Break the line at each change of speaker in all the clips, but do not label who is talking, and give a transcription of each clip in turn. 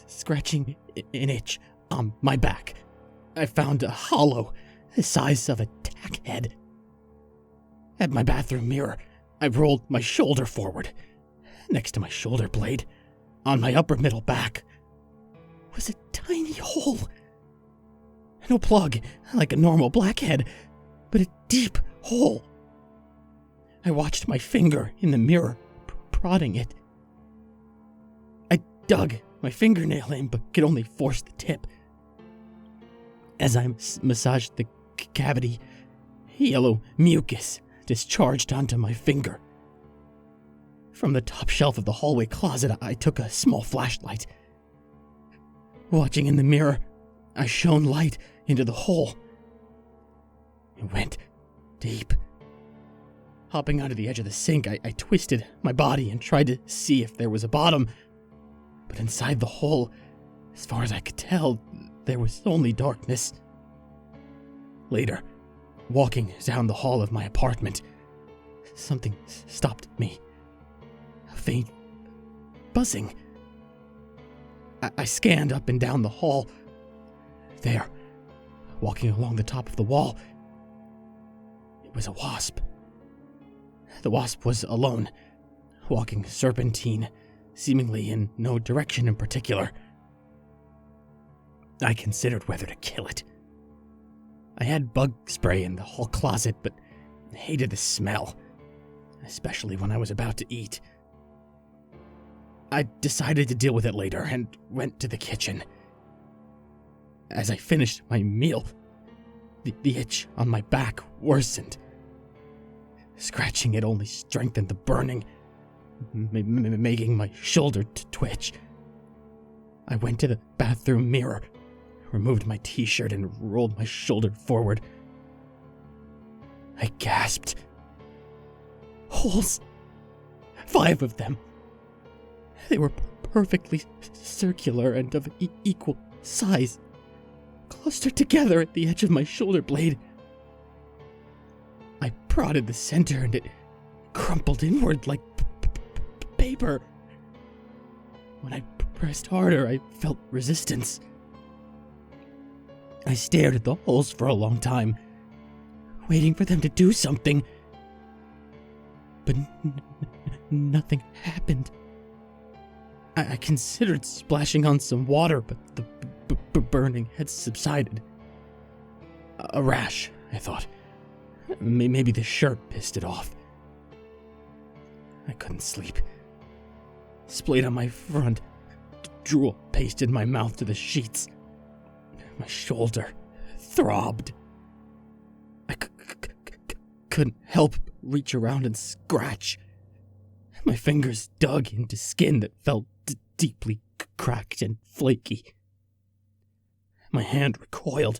scratching an itch on my back. I found a hollow the size of a tack head. At my bathroom mirror, I rolled my shoulder forward. Next to my shoulder blade, on my upper middle back, was a tiny hole. No plug, like a normal blackhead, but a deep hole. I watched my finger in the mirror, prodding it. I dug my fingernail in, but could only force the tip. As I massaged the cavity, yellow mucus discharged onto my finger. From the top shelf of the hallway closet, I took a small flashlight. Watching in the mirror, I shone light into the hole. It went deep. Hopping onto the edge of the sink, I twisted my body and tried to see if there was a bottom. But inside the hole, as far as I could tell, there was only darkness. Later, walking down the hall of my apartment, something stopped me. A faint buzzing. I scanned up and down the hall. There, walking along the top of the wall, it was a wasp. The wasp was alone, walking serpentine, seemingly in no direction in particular. I considered whether to kill it. I had bug spray in the hall closet, but hated the smell, especially when I was about to eat. I decided to deal with it later and went to the kitchen. As I finished my meal, the itch on my back worsened. Scratching it only strengthened the burning, making my shoulder twitch. I went to the bathroom mirror, removed my t-shirt, and rolled my shoulder forward. I gasped. Holes! 5 of them. They were perfectly circular and of equal size, clustered together at the edge of my shoulder blade. I prodded the center and it crumpled inward like paper. When I pressed harder, I felt resistance. I stared at the holes for a long time, waiting for them to do something. But nothing happened. I considered splashing on some water, but the burning had subsided. A rash, I thought. Maybe the shirt pissed it off. I couldn't sleep. Splayed on my front, drool pasted my mouth to the sheets. My shoulder throbbed. I couldn't help but reach around and scratch. My fingers dug into skin that felt deeply cracked and flaky. My hand recoiled.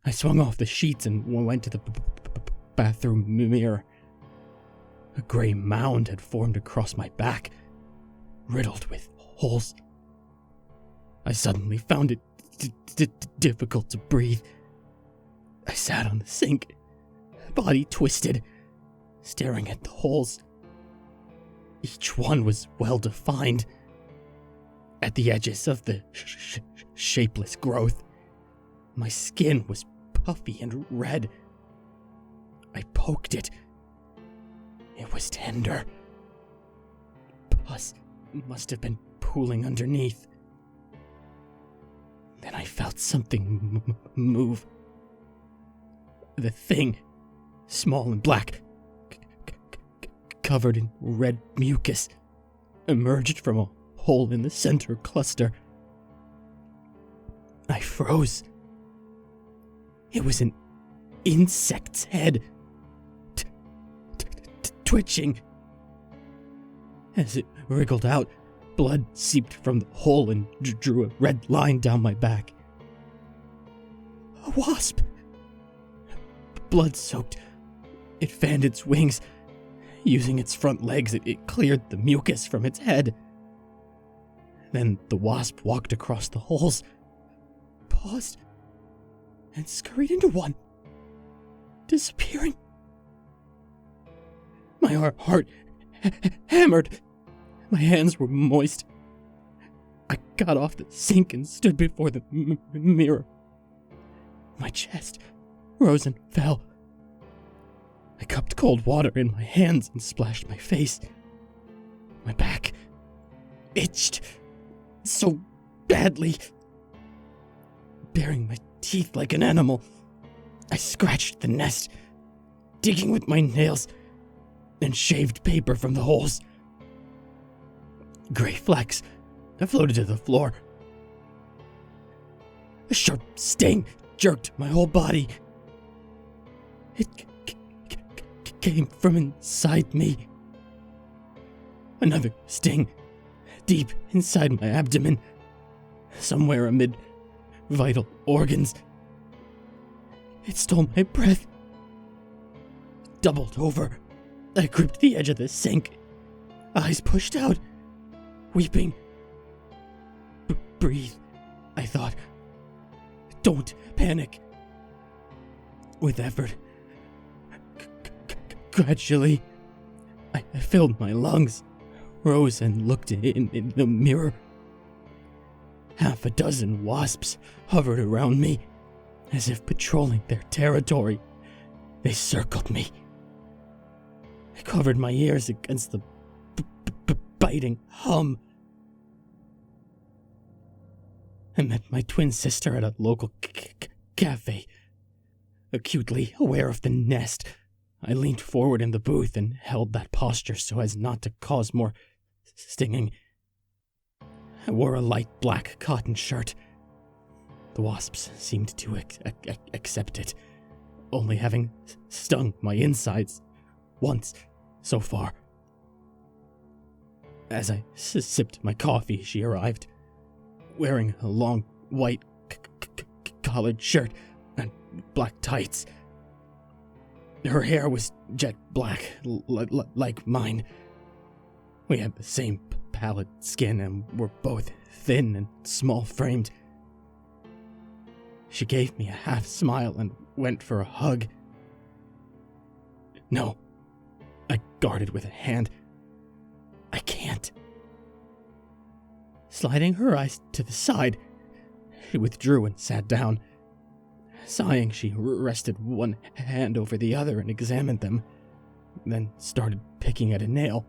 I swung off the sheets and went to the bathroom mirror. A gray mound had formed across my back, riddled with holes. I suddenly found it difficult to breathe. I sat on the sink, body twisted, staring at the holes. Each one was well defined. At the edges of the shapeless growth, my skin was puffy and red. I poked it. It was tender. Pus must have been pooling underneath. Then I felt something move. The thing, small and black, covered in red mucus, emerged from a hole in the center cluster. I froze. It was an insect's head, twitching. As it wriggled out, blood seeped from the hole and drew a red line down my back. A wasp! Blood-soaked, it fanned its wings. Using its front legs, it cleared the mucus from its head. Then the wasp walked across the holes, paused, and scurried into one, disappearing. My heart hammered. My hands were moist. I got off the sink and stood before the mirror. My chest rose and fell. I cupped cold water in my hands and splashed my face. My back itched so badly. Baring my teeth like an animal, I scratched the nest, digging with my nails, and shaved paper from the holes. Gray flecks floated to the floor. A sharp sting jerked my whole body. It came from inside me. Another sting, deep inside my abdomen, somewhere amid vital organs. It stole my breath. Doubled over, I gripped the edge of the sink, eyes pushed out, weeping. Breathe, I thought. Don't panic. With effort, gradually, I filled my lungs, rose and looked in the mirror. Half a dozen wasps hovered around me, as if patrolling their territory. They circled me. I covered my ears against the biting hum. I met my twin sister at a local cafe. Acutely aware of the nest, I leaned forward in the booth and held that posture so as not to cause more stinging. I wore a light black cotton shirt. The wasps seemed to accept it, only having stung my insides once so far. As I sipped my coffee, she arrived, wearing a long white collared shirt and black tights. Her hair was jet black, like mine. We had the same pallid skin and were both thin and small-framed. She gave me a half smile and went for a hug. No, I guarded with a hand. I can't. Sliding her eyes to the side, she withdrew and sat down. Sighing, she rested one hand over the other and examined them, then started picking at a nail.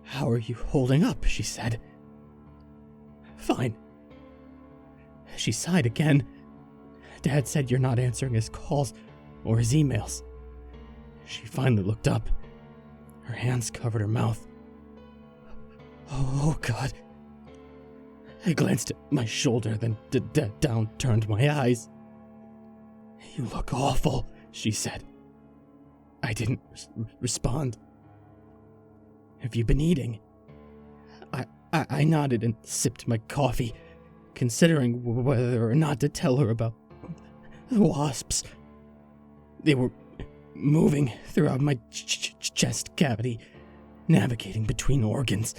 "How are you holding up?" she said. "Fine." She sighed again. "Dad said you're not answering his calls or his emails." She finally looked up. Her hands covered her mouth. "Oh, God." I glanced at my shoulder, then down-turned my eyes. "You look awful," she said. I didn't respond. "Have you been eating?" I nodded and sipped my coffee, considering whether or not to tell her about the wasps. They were moving throughout my chest cavity, navigating between organs,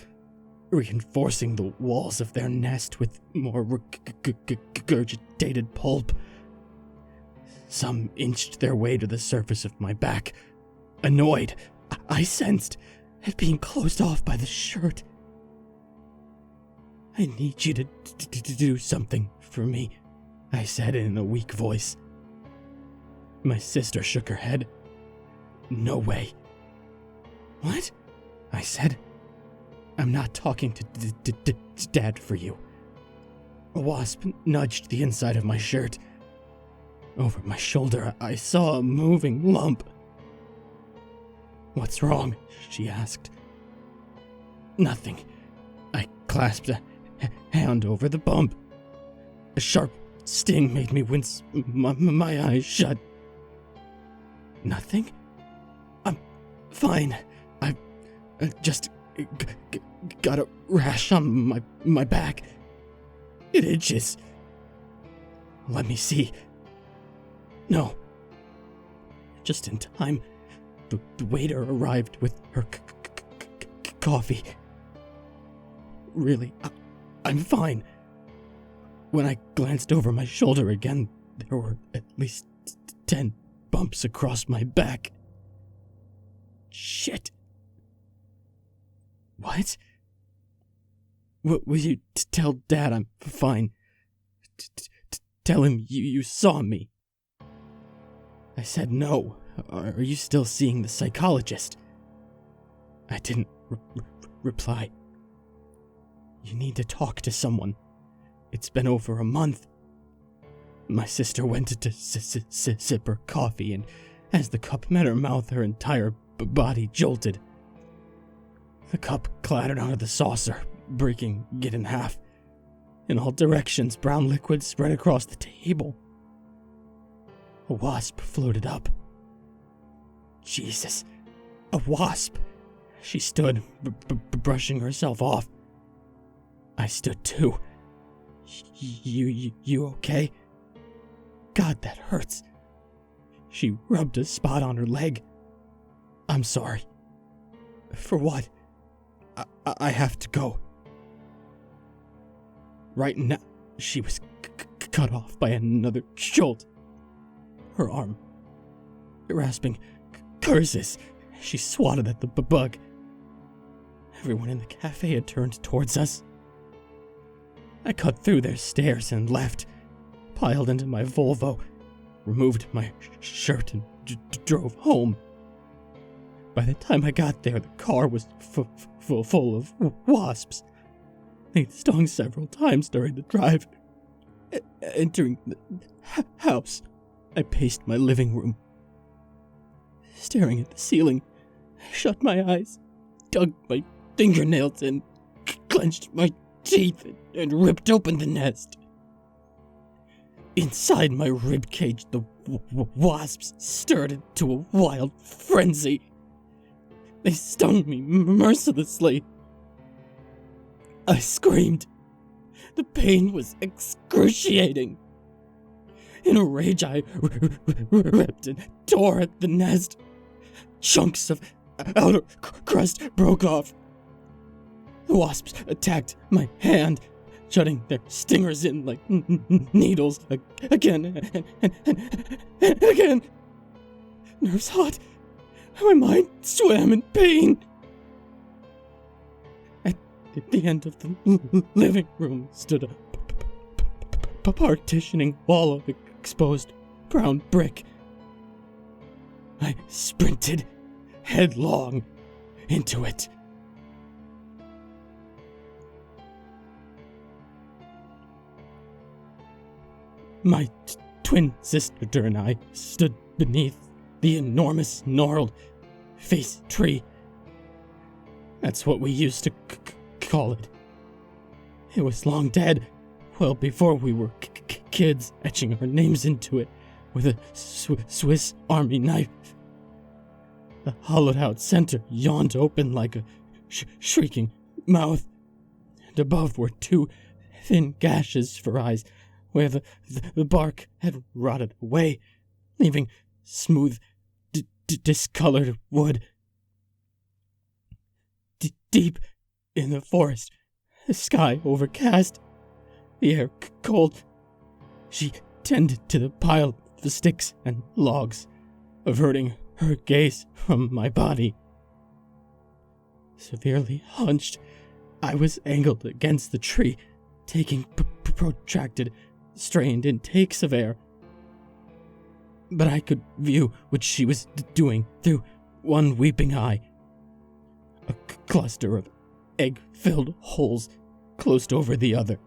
reinforcing the walls of their nest with more regurgitated pulp. Some inched their way to the surface of my back. Annoyed, I sensed at being closed off by the shirt. "I need you to do something for me," I said in a weak voice. My sister shook her head. "No way." "What?" I said. "I'm not talking to Dad for you." A wasp nudged the inside of my shirt. Over my shoulder, I saw a moving lump. "What's wrong?" she asked. "Nothing." I clasped a hand over the bump. A sharp sting made me wince, my eyes shut. "Nothing? I'm fine. I just got a rash on my back. It itches." "Let me see." "No." Just in time, the waiter arrived with her coffee. "Really, I'm fine." When I glanced over my shoulder again, there were at least 10 bumps across my back. Shit. "What?" Will you tell Dad I'm fine? Tell him you saw me. I said no. Are you still seeing the psychologist? I didn't reply. You need to talk to someone. It's been over a month. My sister went to sip her coffee, and as the cup met her mouth, her entire body jolted. The cup clattered out of the saucer, breaking it in half. In all directions, brown liquid spread across the table. A wasp floated up. Jesus, a wasp! She stood, brushing herself off. I stood too. You okay? God, that hurts. She rubbed a spot on her leg. I'm sorry. For what? I have to go. Right now, she was cut off by another jolt. Her arm, rasping curses, she swatted at the bug. Everyone in the cafe had turned towards us. I cut through their stares and left, piled into my Volvo, removed my shirt and drove home. By the time I got there, the car was full of wasps. They stung several times during the drive. Entering the house, I paced my living room. Staring at the ceiling, I shut my eyes, dug my fingernails in, clenched my teeth, and ripped open the nest. Inside my ribcage, the wasps stirred into a wild frenzy. They stung me mercilessly. I screamed. The pain was excruciating. In a rage, I ripped and tore at the nest. Chunks of outer crust broke off. The wasps attacked my hand, shutting their stingers in like needles again and again. Nerves hot. My mind swam in pain. At the end of the living room stood a partitioning wall of exposed brown brick. I sprinted headlong into it. My twin sister and I stood beneath the enormous gnarled face tree. That's what we used to call it. It was long dead, well before we were kids, etching our names into it with a Swiss Army knife. The hollowed-out center yawned open like a shrieking mouth, and above were two thin gashes for eyes where the bark had rotted away, leaving smooth, discolored wood. Deep in the forest, the sky overcast, the air cold. She tended to the pile of sticks and logs, averting her gaze from my body. Severely hunched, I was angled against the tree, taking protracted, strained intakes of air. But I could view what she was doing through one weeping eye. A cluster of egg-filled holes closed over the other.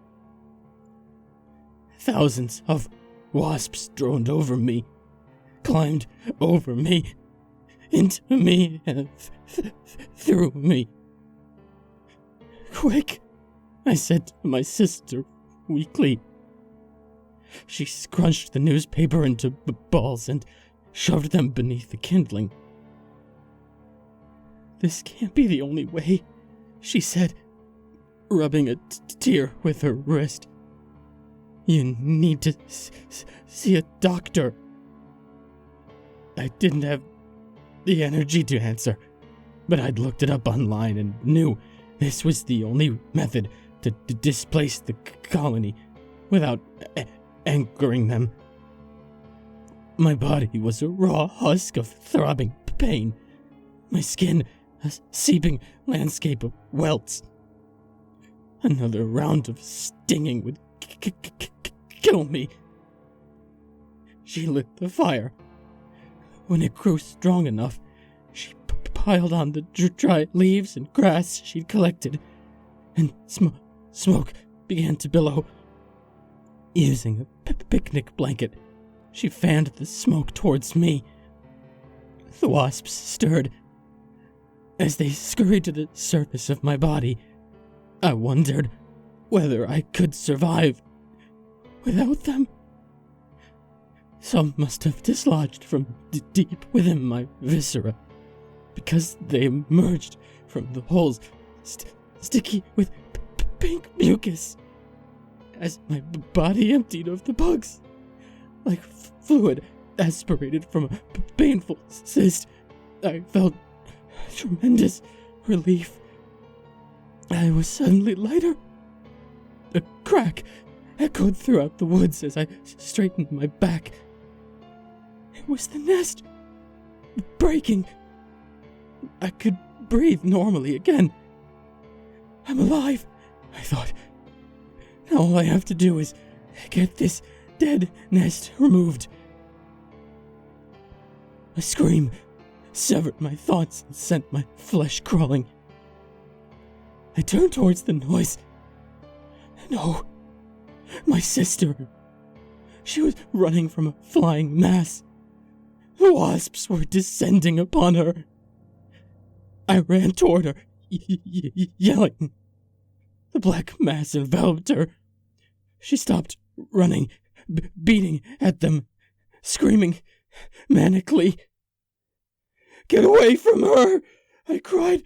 Thousands of wasps droned over me, climbed over me, into me, and through me. "Quick," I said to my sister weakly. She scrunched the newspaper into balls and shoved them beneath the kindling. "This can't be the only way," she said, rubbing a tear with her wrist. "You need to see a doctor." I didn't have the energy to answer, but I'd looked it up online and knew this was the only method to displace the colony without anchoring them. My body was a raw husk of throbbing pain, my skin a seeping landscape of welts. Another round of stinging would kill me. She lit the fire. When it grew strong enough, she piled on the dry leaves and grass she'd collected, and smoke began to billow. Using a picnic blanket, she fanned the smoke towards me. The wasps stirred. As they scurried to the surface of my body, I wondered whether I could survive without them. Some must have dislodged from deep within my viscera, because they emerged from the holes sticky with pink mucus. As my body emptied of the bugs, like fluid aspirated from a painful cyst, I felt tremendous relief. I was suddenly lighter. A crack echoed throughout the woods as I straightened my back. It was the nest breaking. I could breathe normally again. I'm alive, I thought. Now all I have to do is get this dead nest removed. A scream severed my thoughts and sent my flesh crawling. I turned towards the noise. No, my sister. She was running from a flying mass. The wasps were descending upon her. I ran toward her, yelling. The black mass enveloped her. She stopped running, beating at them, screaming manically. "Get away from her!" I cried,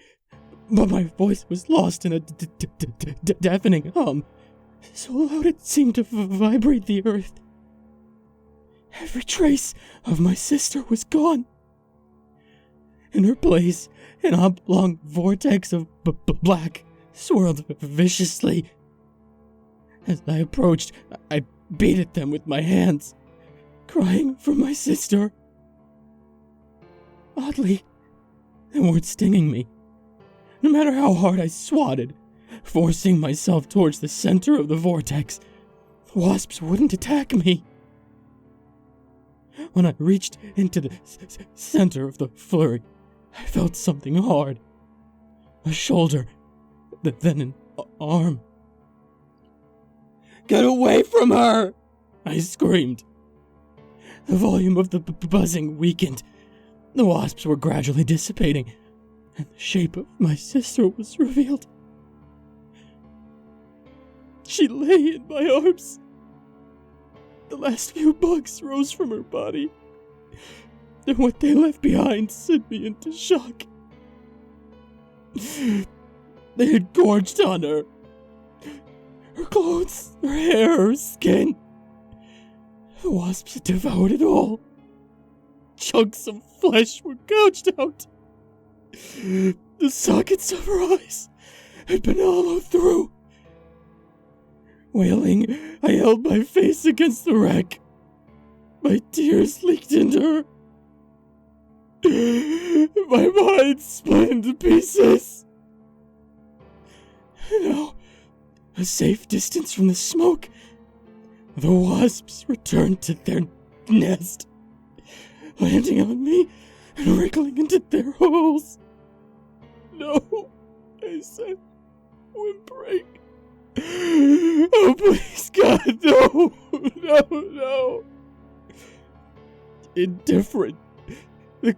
but my voice was lost in a deafening hum, so loud it seemed to vibrate the earth. Every trace of my sister was gone. In her place, an oblong vortex of black swirled viciously. As I approached, I beat at them with my hands, crying for my sister. Oddly, they weren't stinging me. No matter how hard I swatted, forcing myself towards the center of the vortex, the wasps wouldn't attack me. When I reached into the center of the flurry, I felt something hard. A shoulder, then an arm. "Get away from her!" I screamed. The volume of the buzzing weakened. The wasps were gradually dissipating, and the shape of my sister was revealed. She lay in my arms. The last few bugs rose from her body, and what they left behind sent me into shock. They had gorged on her. Her clothes, her hair, her skin. The wasps had devoured it all. Chunks of flesh were gouged out. The sockets of her eyes had been hollowed through. Wailing, I held my face against the wreck. My tears leaked into her. My mind split into pieces. Now, a safe distance from the smoke, the wasps returned to their nest, landing on me and wriggling into their holes. "No," I said, whimpering. "Oh, please, God, no, no." Indifferent, the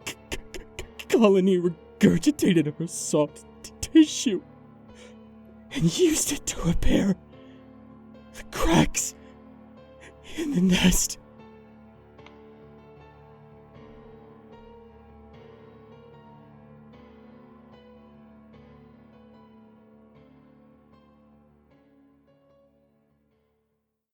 colony regurgitated her soft tissue and used it to repair the cracks in the nest.